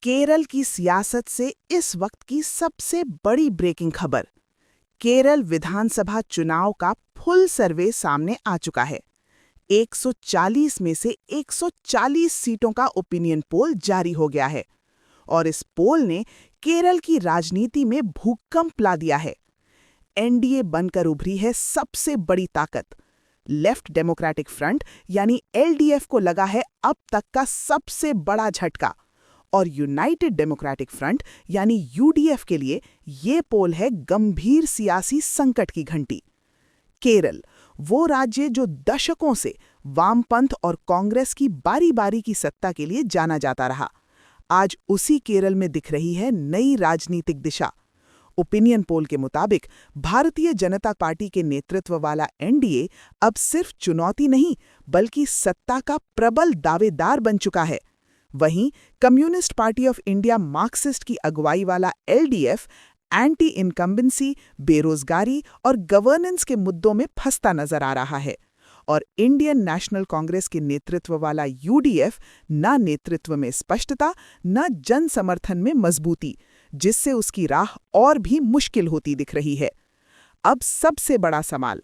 केरल की सियासत से इस वक्त की सबसे बड़ी ब्रेकिंग खबर। केरल विधानसभा चुनाव का फुल सर्वे सामने आ चुका है। 140 में से 140 सीटों का ओपिनियन पोल जारी हो गया है और इस पोल ने केरल की राजनीति में भूकंप ला दिया है। एनडीए बनकर उभरी है सबसे बड़ी ताकत। लेफ्ट डेमोक्रेटिक फ्रंट यानी एलडीएफ को लगा है अब तक का सबसे बड़ा झटका और यूनाइटेड डेमोक्रेटिक फ्रंट यानी यूडीएफ के लिए ये पोल है गंभीर सियासी संकट की घंटी। केरल, वो राज्य जो दशकों से वामपंथ और कांग्रेस की बारी-बारी की सत्ता के लिए जाना जाता रहा, आज उसी केरल में दिख रही है नई राजनीतिक दिशा। ओपिनियन पोल के मुताबिक भारतीय जनता पार्टी के नेतृत्व वाला एनडीए अब सिर्फ चुनौती नहीं बल्कि सत्ता का प्रबल दावेदार बन चुका है। वहीं communist party of India Marxist की अगुवाई वाला एलडीएफ एंटी इनकम्बेंसी, बेरोजगारी और गवर्नेंस के मुद्दों में फंसता नजर आ रहा है और इंडियन नेशनल कांग्रेस के नेतृत्व वाला यूडीएफ न नेतृत्व में स्पष्टता न जन समर्थन में मजबूती, जिससे उसकी राह और भी मुश्किल होती दिख रही है। अब सबसे बड़ा सवाल,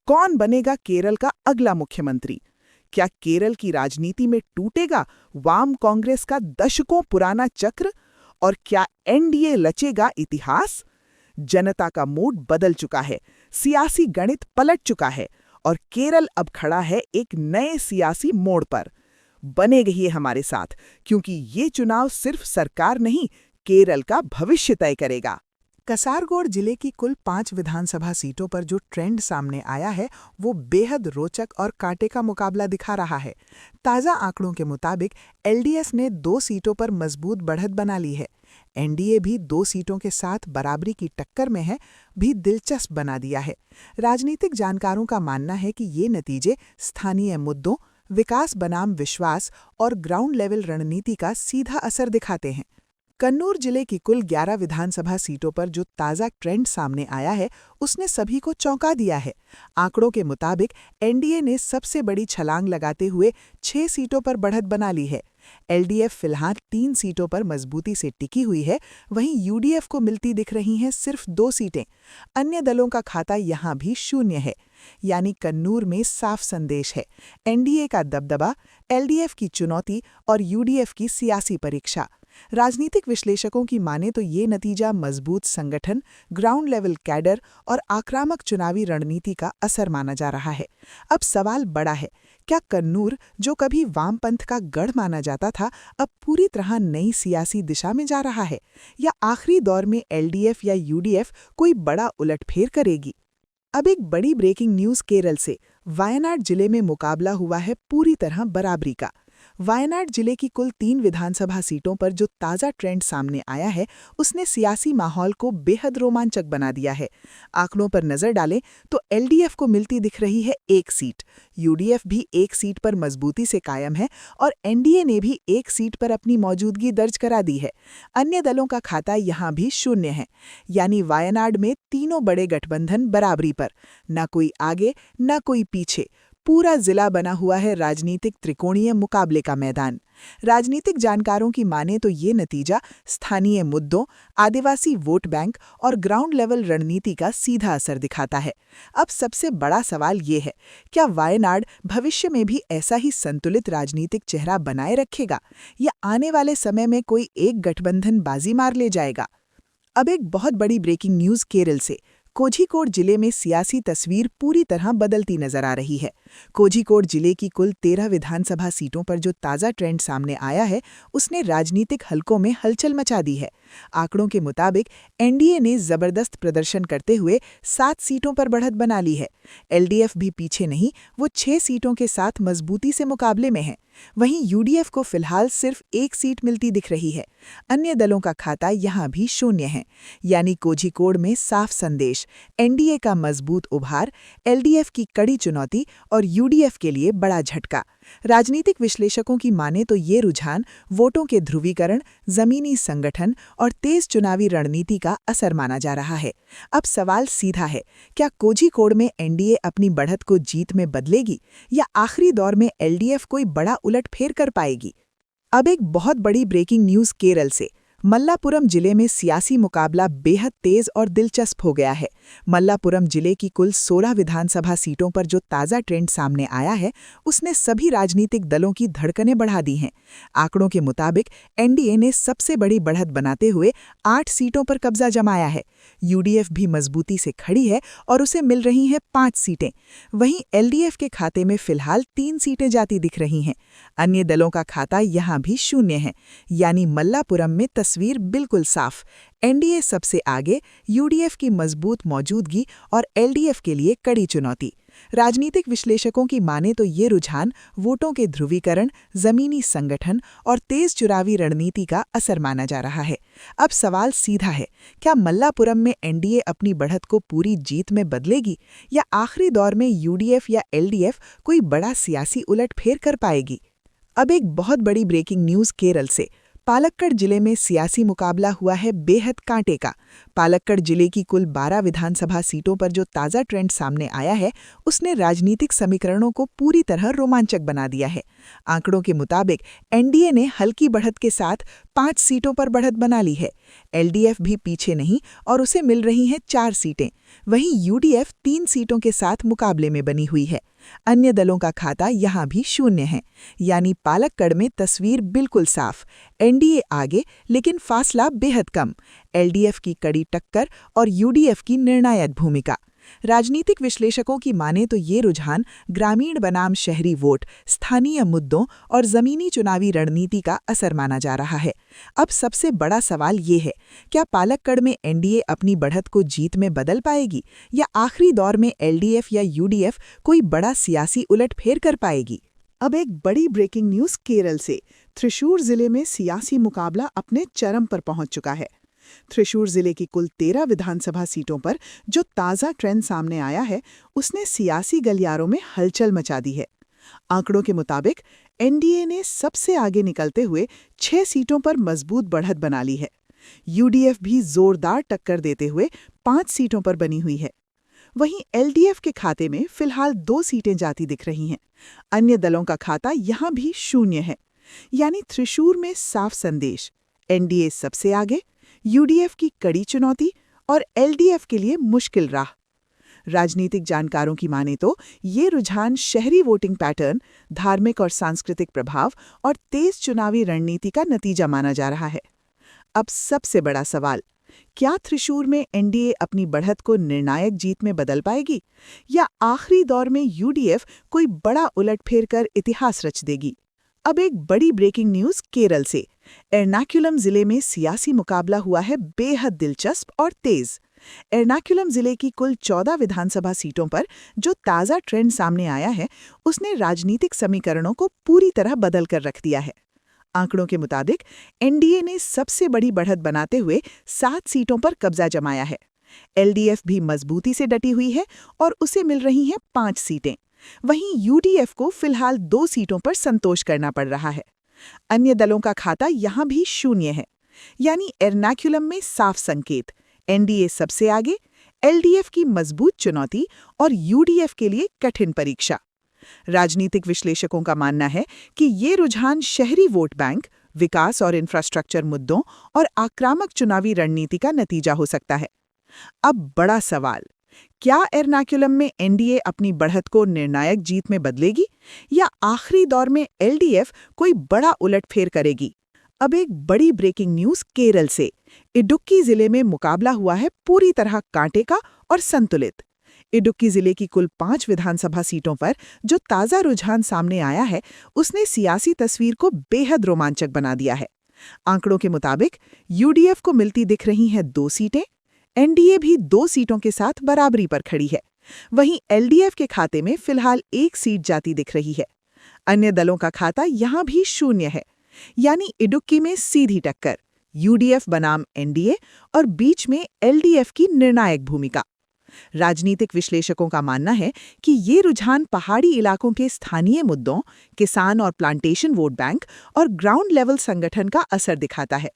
कौन बनेगा केरल का अगला मुख्यमंत्री? क्या केरल की राजनीति में टूटेगा वाम कांग्रेस का दशकों पुराना चक्र और क्या एनडीए रचेगा इतिहास? जनता का मूड बदल चुका है, सियासी गणित पलट चुका है और केरल अब खड़ा है एक नए सियासी मोड़ पर। बने रहिए हमारे साथ, क्योंकि ये चुनाव सिर्फ सरकार नहीं, केरल का भविष्य तय करेगा। कासरगोड जिले की कुल 5 विधानसभा सीटों पर जो ट्रेंड सामने आया है वो बेहद रोचक और कांटे का मुकाबला दिखा रहा है। ताज़ा आंकड़ों के मुताबिक एलडीएफ ने 2 सीटों पर मजबूत बढ़त बना ली है। एनडीए भी 2 सीटों के साथ बराबरी की टक्कर में है, भी दिलचस्प बना दिया है। राजनीतिक जानकारों का मानना है कि ये नतीजे स्थानीय मुद्दों, विकास बनाम विश्वास और ग्राउंड लेवल रणनीति का सीधा असर दिखाते हैं। कन्नूर जिले की कुल 11 विधानसभा सीटों पर जो ताज़ा ट्रेंड सामने आया है उसने सभी को चौंका दिया है। आंकड़ों के मुताबिक एनडीए ने सबसे बड़ी छलांग लगाते हुए 6 सीटों पर बढ़त बना ली है। एलडीएफ फिलहाल 3 सीटों पर मजबूती से टिकी हुई है, वहीं यूडीएफ को मिलती दिख रही हैं सिर्फ 2 सीटें। अन्य दलों का खाता यहां भी शून्य है, यानी कन्नूर में साफ संदेश है, एनडीए का दबदबा, एलडीएफ की चुनौती और यूडीएफ की सियासी परीक्षा। राजनीतिक विश्लेषकों की माने तो ये नतीजा मजबूत संगठन, ग्राउंड लेवल कैडर और आक्रामक चुनावी रणनीति का असर माना जा रहा है। अब सवाल बड़ा है, क्या कन्नूर, जो कभी वामपंथ का गढ़ माना जाता था, अब पूरी तरह नई सियासी दिशा में जा रहा है, या आखिरी दौर में एलडीएफ या यूडीएफ कोई बड़ा उलटफेर करेगी? अब एक बड़ी ब्रेकिंग न्यूज़ केरल से। वायनाड जिले में मुकाबला हुआ है पूरी तरह बराबरी का। वायनाड जिले की कुल 3 विधानसभा सीटों पर जो ताज़ा ट्रेंड सामने आया है उसने सियासी माहौल को बेहद रोमांचक बना दिया है। आंकड़ों पर नजर डालें तो एलडीएफ को मिलती दिख रही है 1 सीट, यूडीएफ भी 1 सीट पर मजबूती से कायम है और एनडीए ने भी 1 सीट पर अपनी मौजूदगी दर्ज करा दी है। अन्य दलों का खाता यहां भी शून्य है, यानी वायनाड में तीनों बड़े गठबंधन बराबरी पर, न कोई आगे न कोई पीछे। पूरा जिला बना हुआ है राजनीतिक त्रिकोणीय मुकाबले का मैदान। राजनीतिक जानकारों की माने तो ये नतीजा स्थानीय मुद्दों, आदिवासी वोट बैंक और ग्राउंड लेवल रणनीति का सीधा असर दिखाता है। अब सबसे बड़ा सवाल ये है, क्या वायनाड भविष्य में भी ऐसा ही संतुलित राजनीतिक चेहरा बनाए रखेगा या आने वाले समय में कोई एक गठबंधन बाजी मार ले जाएगा? अब एक बहुत बड़ी ब्रेकिंग न्यूज़ केरल से। कोझिकोड जिले में सियासी तस्वीर पूरी तरह बदलती नजर आ रही है। कोझिकोड जिले की कुल 13 विधानसभा सीटों पर जो ताज़ा ट्रेंड सामने आया है उसने राजनीतिक हलकों में हलचल मचा दी है। आंकड़ों के मुताबिक एनडीए ने जबरदस्त प्रदर्शन करते हुए 7 सीटों पर बढ़त बना ली है। एलडीएफ भी पीछे नहीं, वो 6 सीटों के साथ मजबूती से मुकाबले में है। वहीं यूडीएफ को फिलहाल सिर्फ 1 सीट मिलती दिख रही है। अन्य दलों का खाता यहां भी शून्य है, यानी कोझिकोड में साफ संदेश, एनडीए का मजबूत उभार, एलडीएफ की कड़ी चुनौती और यूडीएफ के लिए बड़ा झटका। राजनीतिक विश्लेषकों की माने तो ये रुझान वोटों के ध्रुवीकरण, जमीनी संगठन और तेज चुनावी रणनीति का असर माना जा रहा है। अब सवाल सीधा है, क्या कोझिकोड में एनडीए अपनी बढ़त को जीत में बदलेगी या आखिरी दौर में एलडीएफ कोई बड़ा उलटफेर कर पाएगी? अब एक बहुत बड़ी ब्रेकिंग न्यूज़ केरल से। मल्लापुरम जिले में सियासी मुकाबला बेहद तेज और दिलचस्प हो गया है। मल्लापुरम जिले की कुल 16 विधानसभा सीटों पर जो ताज़ा ट्रेंड सामने आया है, उसने सभी राजनीतिक दलों की धड़कनें बढ़ा दी हैं। आंकड़ों के मुताबिक एनडीए ने सबसे बड़ी बढ़त बनाते हुए 8 सीटों पर कब्जा जमाया है। यूडीएफ भी मजबूती से खड़ी है और उसे मिल रही हैं 5 सीटें। वहीं एलडीएफ के खाते में फिलहाल 3 सीटें जाती दिख रही हैं। अन्य दलों का खाता यहाँ भी शून्य है, यानी मल्लापुरम में तस्वीर बिल्कुल साफ। एनडीए सबसे आगे, यूडीएफ की मजबूत मौजूदगी और एलडीएफ के लिए कड़ी चुनौती। राजनीतिक विश्लेषकों की माने तो ये रुझान वोटों के ध्रुवीकरण, जमीनी संगठन और तेज चुनावी रणनीति का असर माना जा रहा है। अब सवाल सीधा है, क्या मल्लापुरम में एनडीए अपनी बढ़त को पूरी जीत में बदलेगी या आखिरी दौर में यूडीएफ या एलडीएफ कोई बड़ा सियासी उलटफेर कर पाएगी? अब एक बहुत बड़ी ब्रेकिंग न्यूज़ केरल से। पालक्कड़ जिले में सियासी मुकाबला हुआ है बेहद कांटे का। पालक्कड़ जिले की कुल 12 विधानसभा सीटों पर जो ताज़ा ट्रेंड सामने आया है, उसने राजनीतिक समीकरणों को पूरी तरह रोमांचक बना दिया है। आंकड़ों के मुताबिक एनडीए ने हल्की बढ़त के साथ 5 सीटों पर बढ़त बना ली है। एलडीएफ भी पीछे नहीं और उसे मिल रही हैं 4 सीटें। वहीं यूडीएफ 3 सीटों के साथ मुकाबले में बनी हुई है। अन्य दलों का खाता यहाँ भी शून्य है, यानी पालक्कड़ में तस्वीर बिल्कुल साफ। एनडीए आगे, लेकिन फासला बेहद कम। एलडीएफ की कड़ी टक्कर और यूडीएफ की निर्णायक भूमिका। राजनीतिक विश्लेषकों की माने तो ये रुझान ग्रामीण बनाम शहरी वोट, स्थानीय मुद्दों और जमीनी चुनावी रणनीति का असर माना जा रहा है। अब सबसे बड़ा सवाल ये है, क्या पालक्कड़ में एनडीए अपनी बढ़त को जीत में बदल पाएगी या आखिरी दौर में एलडीएफ या यूडीएफ कोई बड़ा सियासी उलटफेर कर पाएगी? अब एक बड़ी ब्रेकिंग न्यूज़ केरल से। त्रिशूर जिले में सियासी मुकाबला अपने चरम पर पहुंच चुका है। त्रिशूर जिले की कुल 13 विधानसभा सीटों पर जो ताज़ा ट्रेंड सामने आया है, उसने सियासी गलियारों में हलचल मचा दी है। आंकड़ों के मुताबिक एनडीए ने सबसे आगे निकलते हुए 6 सीटों पर मजबूत बढ़त बना ली है। यूडीएफ भी जोरदार टक्कर देते हुए 5 सीटों पर बनी हुई है। वहीं एलडीएफ के खाते में फिलहाल 2 सीटें जाती दिख रही हैं। अन्य दलों का खाता यहां भी शून्य है, यानी त्रिशूर में साफ संदेश, एनडीए सबसे आगे, यूडीएफ की कड़ी चुनौती और एलडीएफ के लिए मुश्किल राह। राजनीतिक जानकारों की माने तो ये रुझान शहरी वोटिंग पैटर्न, धार्मिक और सांस्कृतिक प्रभाव और तेज चुनावी रणनीति का नतीजा माना जा रहा है। अब सबसे बड़ा सवाल, क्या त्रिशूर में एनडीए अपनी बढ़त को निर्णायक जीत में बदल पाएगी या आखिरी दौर में यूडीएफ कोई बड़ा उलटफेर कर इतिहास रच देगी? अब एक बड़ी ब्रेकिंग न्यूज़ केरल से। एर्नाकुलम जिले में सियासी मुकाबला हुआ है बेहद दिलचस्प और तेज। एर्नाकुलम जिले की कुल 14 विधानसभा सीटों पर जो ताज़ा ट्रेंड सामने आया है, उसने राजनीतिक समीकरणों को पूरी तरह बदल कर रख दिया है। आंकड़ों के मुताबिक एनडीए ने सबसे बड़ी बढ़त बनाते हुए 7 सीटों पर कब्जा जमाया है। एलडीएफ भी मजबूती से डटी हुई है और उसे मिल रही हैं 5 सीटें। वहीं यूडीएफ को फिलहाल 2 सीटों पर संतोष करना पड़ रहा है। अन्य दलों का खाता यहां भी शून्य है, यानी एर्नाकुलम में साफ संकेत, एनडीए सबसे आगे, एलडीएफ की मजबूत चुनौती और यूडीएफ के लिए कठिन परीक्षा। राजनीतिक विश्लेषकों का मानना है कि ये रुझान शहरी वोट बैंक, विकास और इंफ्रास्ट्रक्चर मुद्दों और आक्रामक चुनावी रणनीति का नतीजा हो सकता है। अब बड़ा सवाल, क्या एर्नाकुलम में एनडीए अपनी बढ़त को निर्णायक जीत में बदलेगी या आखिरी दौर में एलडीएफ कोई बड़ा उलटफेर करेगी? अब एक बड़ी ब्रेकिंग न्यूज़ केरल से। इडुक्की जिले में मुकाबला हुआ है पूरी तरह कांटे का और संतुलित। इडुक्की जिले की कुल 5 विधानसभा सीटों पर जो ताज़ा रुझान सामने आया है, उसने सियासी तस्वीर को बेहद रोमांचक बना दिया है। आंकड़ों के मुताबिक यूडीएफ को मिलती दिख रही हैं 2 सीटें, एनडीए भी 2 सीटों के साथ बराबरी पर खड़ी है। वहीं एलडीएफ के खाते में फिलहाल 1 सीट जाती दिख रही है। अन्य दलों का खाता यहां भी शून्य है, यानी इडुक्की में सीधी टक्कर, यूडीएफ बनाम एनडीए और बीच में एलडीएफ की निर्णायक भूमिका। राजनीतिक विश्लेषकों का मानना है कि ये रुझान पहाड़ी इलाकों के स्थानीय मुद्दों, किसान और प्लांटेशन वोट बैंक और ग्राउंड लेवल संगठन का असर दिखाता है।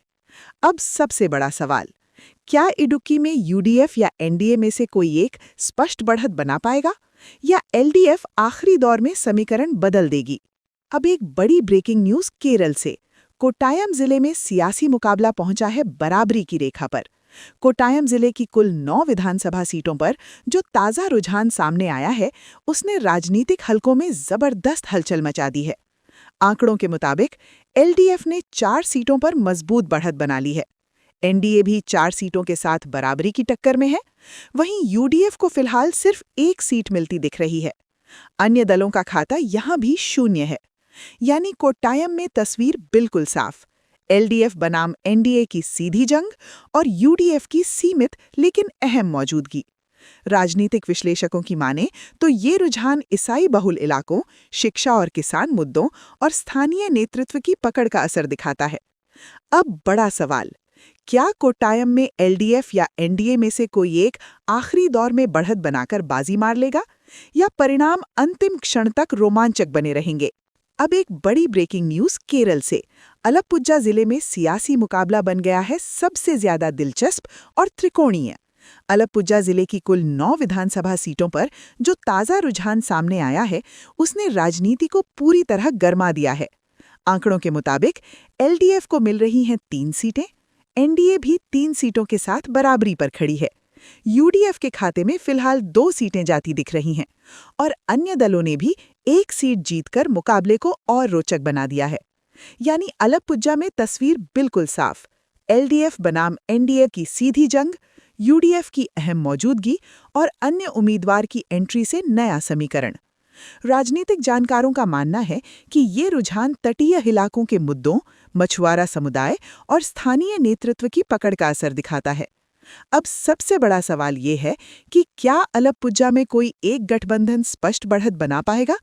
अब सबसे बड़ा सवाल, क्या इडुक्की में यूडीएफ या एनडीए में से कोई एक स्पष्ट बढ़त बना पाएगा या एलडीएफ आखिरी दौर में समीकरण बदल देगी? अब एक बड़ी ब्रेकिंग न्यूज़ केरल से। कोट्टायम जिले में सियासी मुकाबला पहुंचा है बराबरी की रेखा पर। कोट्टायम जिले की कुल 9 विधानसभा सीटों पर जो ताज़ा रुझान सामने आया है, उसने राजनीतिक हलकों में जबरदस्त हलचल मचा दी है। आंकड़ों के मुताबिक एलडीएफ ने 4 सीटों पर मजबूत बढ़त बना ली है। एनडीए भी 4 सीटों के साथ बराबरी की टक्कर में है। वहीं यूडीएफ को फिलहाल सिर्फ 1 सीट मिलती दिख रही है। अन्य दलों का खाता यहां भी शून्य है। यानी कोट्टायम में तस्वीर बिल्कुल साफ। एलडीएफ बनाम एनडीए की सीधी जंग और यूडीएफ की सीमित लेकिन अहम मौजूदगी। राजनीतिक विश्लेषकों की माने तो ये रुझान ईसाई बहुल इलाकों, शिक्षा और किसान मुद्दों और स्थानीय नेतृत्व की पकड़ का असर दिखाता है। अब बड़ा सवाल, क्या कोट्टायम में एलडीएफ या एनडीए में से कोई एक आखिरी दौर में बढ़त बनाकर बाजी मार लेगा, या परिणाम अंतिम क्षण तक रोमांचक बने रहेंगे? अब एक बड़ी ब्रेकिंग न्यूज केरल से। अलप्पुझा जिले में सियासी मुकाबला बन गया है सबसे ज्यादा दिलचस्प और त्रिकोणीय। अलप्पुझा जिले की कुल 9 विधानसभा सीटों पर जो ताज़ा रुझान सामने आया है, उसने राजनीति को पूरी तरह गरमा दिया है। आंकड़ों के मुताबिक एलडीएफ को मिल रही हैं 3 सीटें, एनडीए भी 3 सीटों के साथ बराबरी पर खड़ी है। यूडीएफ के खाते में फिलहाल 2 सीटें जाती दिख रही हैं और अन्य दलों ने भी 1 सीट जीतकर मुकाबले को और रोचक बना दिया है। यानी अलप्पुझा में तस्वीर बिल्कुल साफ। एलडीएफ बनाम एनडीए की सीधी जंग, यूडीएफ की अहम मौजूदगी और अन्य उम्मीदवार की एंट्री से नया समीकरण। राजनीतिक जानकारों का मानना है कि ये रुझान तटीय इलाकों के मुद्दों, मछुआरा समुदाय और स्थानीय नेतृत्व की पकड़ का असर दिखाता है। अब सबसे बड़ा सवाल ये है कि क्या अलप्पुझा में कोई एक गठबंधन स्पष्ट बढ़त बना पाएगा,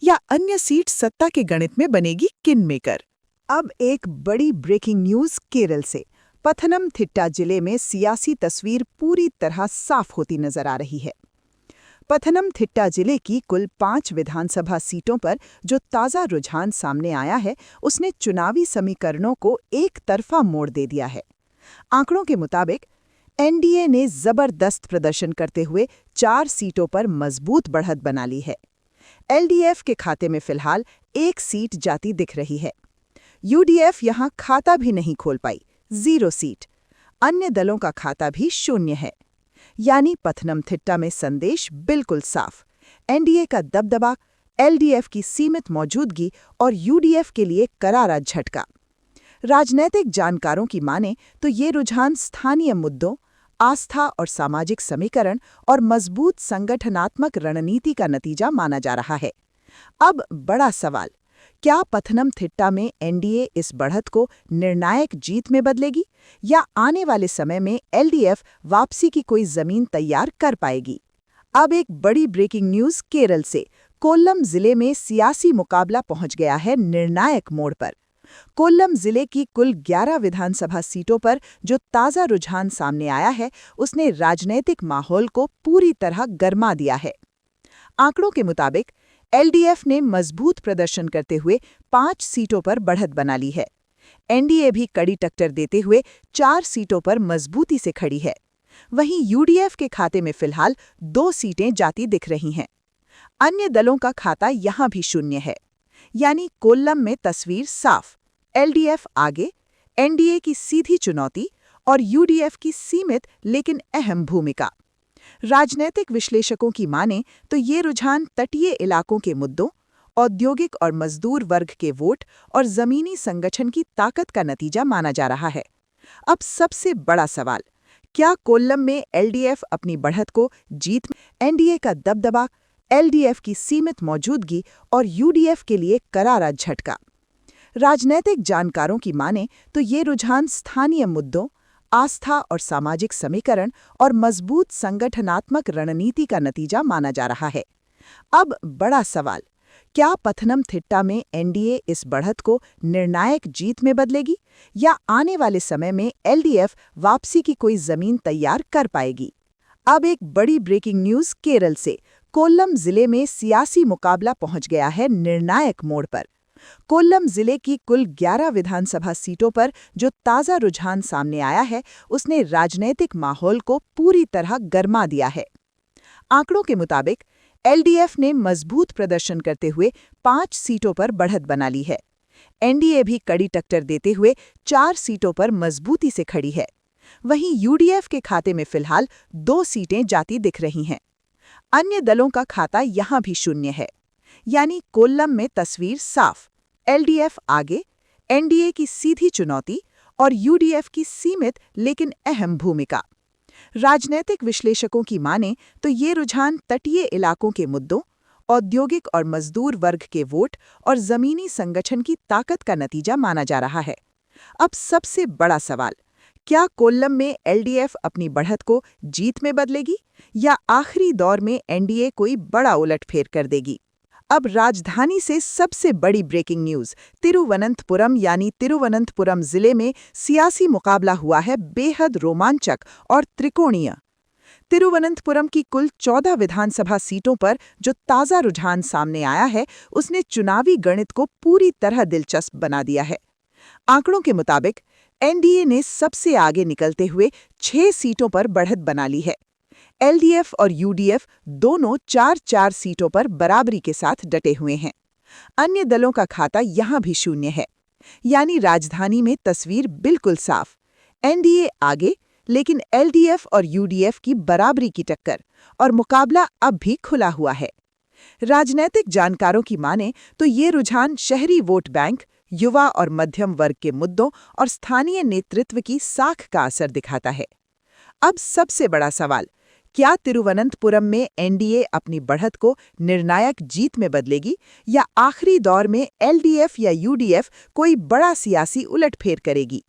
या अन्य सीट सत्ता के गणित में बनेगी किंग मेकर? अब एक बड़ी ब्रेकिंग न्यूज केरल से। पथनमथिट्टा जिले में सियासी तस्वीर पूरी तरह साफ होती नजर आ रही है। पथनमथिट्टा जिले की कुल 5 विधानसभा सीटों पर जो ताज़ा रुझान सामने आया है, उसने चुनावी समीकरणों को एक तरफा मोड़ दे दिया है। आंकड़ों के मुताबिक एनडीए ने जबरदस्त प्रदर्शन करते हुए 4 सीटों पर मजबूत बढ़त बना ली है। एलडीएफ के खाते में फिलहाल 1 सीट जाती दिख रही है। यूडीएफ यहां खाता भी नहीं खोल पाई, 0 सीट। अन्य दलों का खाता भी शून्य है। यानी पथनमथिट्टा में संदेश बिल्कुल साफ। एनडीए का दबदबा, एलडीएफ की सीमित मौजूदगी और यूडीएफ के लिए करारा झटका। राजनैतिक जानकारों की माने तो ये रुझान स्थानीय मुद्दों, आस्था और सामाजिक समीकरण और मजबूत संगठनात्मक रणनीति का नतीजा माना जा रहा है। अब बड़ा सवाल, क्या पथनमथिट्टा में एनडीए इस बढ़त को निर्णायक जीत में बदलेगी, या आने वाले समय में एलडीएफ वापसी की कोई जमीन तैयार कर पाएगी? अब एक बड़ी ब्रेकिंग न्यूज केरल से। कोल्लम जिले में सियासी मुकाबला पहुंच गया है निर्णायक मोड़ पर। कोल्लम जिले की कुल 11 विधानसभा सीटों पर जो ताज़ा रुझान सामने आया है, उसने राजनीतिक माहौल को पूरी तरह गरमा दिया है। आंकड़ों के मुताबिक एलडीएफ ने मजबूत प्रदर्शन करते हुए 5 सीटों पर बढ़त बना ली है। एनडीए भी कड़ी टक्कर देते हुए 4 सीटों पर मजबूती से खड़ी है। वहीं यूडीएफ के खाते में फिलहाल 2 सीटें जाती दिख रही हैं। अन्य दलों का खाता यहां भी शून्य है। यानी कोल्लम में तस्वीर साफ। एलडीएफ आगे, एनडीए की सीधी चुनौती और यूडीएफ की सीमित लेकिन अहम भूमिका। राजनैतिक विश्लेषकों की माने तो ये रुझान तटीय इलाकों के मुद्दों, औद्योगिक और मजदूर वर्ग के वोट और जमीनी संगठन की ताकत का नतीजा माना जा रहा है। अब सबसे बड़ा सवाल, क्या कोल्लम में एलडीएफ अपनी बढ़त को जीत में, एनडीए का दबदबा, एलडीएफ की सीमित मौजूदगी और यूडीएफ के लिए करारा झटका? राजनैतिक जानकारों की माने तो ये रुझान स्थानीय मुद्दों, आस्था और सामाजिक समीकरण और मजबूत संगठनात्मक रणनीति का नतीजा माना जा रहा है। अब बड़ा सवाल, क्या पथनमथिट्टा में एनडीए इस बढ़त को निर्णायक जीत में बदलेगी, या आने वाले समय में एलडीएफ वापसी की कोई जमीन तैयार कर पाएगी? अब एक बड़ी ब्रेकिंग न्यूज केरल से। कोल्लम जिले में सियासी मुकाबला पहुंच गया है निर्णायक मोड़ पर। कोल्लम जिले की कुल 11 विधानसभा सीटों पर जो ताज़ा रुझान सामने आया है, उसने राजनीतिक माहौल को पूरी तरह गरमा दिया है। आंकड़ों के मुताबिक एलडीएफ ने मजबूत प्रदर्शन करते हुए 5 सीटों पर बढ़त बना ली है। एनडीए भी कड़ी टक्कर देते हुए 4 सीटों पर मजबूती से खड़ी है। वहीं यूडीएफ के खाते में फिलहाल 2 सीटें जाती दिख रही हैं। अन्य दलों का खाता यहां भी शून्य है, यानी कोल्लम में तस्वीर साफ। एलडीएफ आगे, एनडीए की सीधी चुनौती और यूडीएफ की सीमित लेकिन अहम भूमिका। राजनीतिक विश्लेषकों की माने तो ये रुझान तटीय इलाकों के मुद्दों, औद्योगिक और मजदूर वर्ग के वोट और जमीनी संगठन की ताकत का नतीजा माना जा रहा है। अब सबसे बड़ा सवाल, क्या कोल्लम में एलडीएफ अपनी बढ़त को जीत में बदलेगी या आखिरी दौर में एनडीए कोई बड़ा उलटफेर कर देगी? अब राजधानी से सबसे बड़ी ब्रेकिंग न्यूज। तिरुवनंतपुरम यानी तिरुवनंतपुरम जिले में सियासी मुकाबला हुआ है बेहद रोमांचक और त्रिकोणीय। तिरुवनंतपुरम की कुल 14 विधानसभा सीटों पर जो ताज़ा रुझान सामने आया है, उसने चुनावी गणित को पूरी तरह दिलचस्प बना दिया है। आंकड़ों के मुताबिक एनडीए ने सबसे आगे निकलते हुए 6 सीटों पर बढ़त बना ली है। एलडीएफ और यूडीएफ दोनों 4-4 सीटों पर बराबरी के साथ डटे हुए हैं। अन्य दलों का खाता यहां भी शून्य है, यानी राजधानी में तस्वीर बिल्कुल साफ। एनडीए आगे, लेकिन एलडीएफ और यूडीएफ की बराबरी की टक्कर और मुकाबला अब भी खुला हुआ है। राजनीतिक जानकारों की माने तो ये रुझान शहरी वोट बैंक, युवा और मध्यम वर्ग के मुद्दों और स्थानीय नेतृत्व की साख का असर दिखाता है। अब सबसे बड़ा सवाल, क्या तिरुवनंतपुरम में एनडीए अपनी बढ़त को निर्णायक जीत में बदलेगी या आखिरी दौर में एलडीएफ या यूडीएफ कोई बड़ा सियासी उलटफेर करेगी?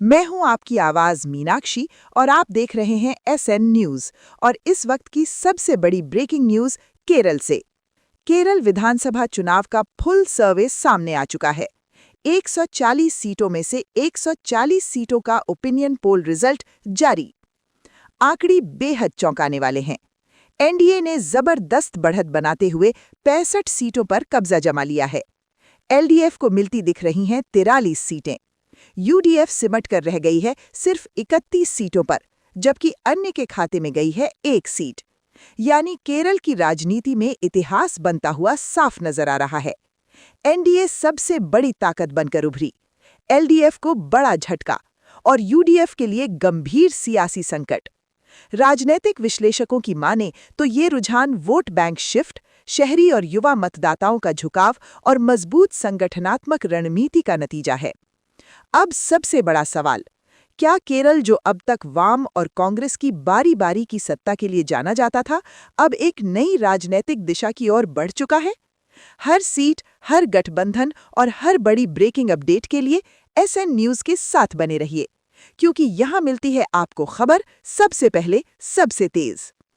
मैं हूं आपकी आवाज मीनाक्षी और आप देख रहे हैं एसएन न्यूज। और इस वक्त की सबसे बड़ी ब्रेकिंग न्यूज केरल से। केरल विधानसभा चुनाव का फुल सर्वे सामने आ चुका है। 140 सीटों में से 140 सीटों का ओपिनियन पोल रिजल्ट जारी। आंकड़े बेहद चौंकाने वाले हैं। एनडीए ने जबरदस्त बढ़त बनाते हुए 65 सीटों पर कब्जा जमा लिया है। एलडीएफ को मिलती दिख रही हैं 43 सीटें। यूडीएफ सिमट कर रह गई है सिर्फ 31 सीटों पर, जबकि अन्य के खाते में गई है 1 सीट। यानी केरल की राजनीति में इतिहास बनता हुआ साफ नजर आ रहा है। एनडीए सबसे बड़ी ताकत बनकर उभरी, एलडीएफ को बड़ा झटका और यूडीएफ के लिए गंभीर सियासी संकट। राजनीतिक विश्लेषकों की माने तो ये रुझान वोट बैंक शिफ्ट, शहरी और युवा मतदाताओं का झुकाव और मजबूत संगठनात्मक रणनीति का नतीजा है। अब सबसे बड़ा सवाल, क्या केरल जो अब तक वाम और कांग्रेस की बारी-बारी की सत्ता के लिए जाना जाता था, अब एक नई राजनीतिक दिशा की ओर बढ़ चुका है? हर सीट, हर गठबंधन और हर बड़ी ब्रेकिंग अपडेट के लिए एसएन न्यूज के साथ बने रहिए, क्योंकि यहां मिलती है आपको खबर सबसे पहले, सबसे तेज।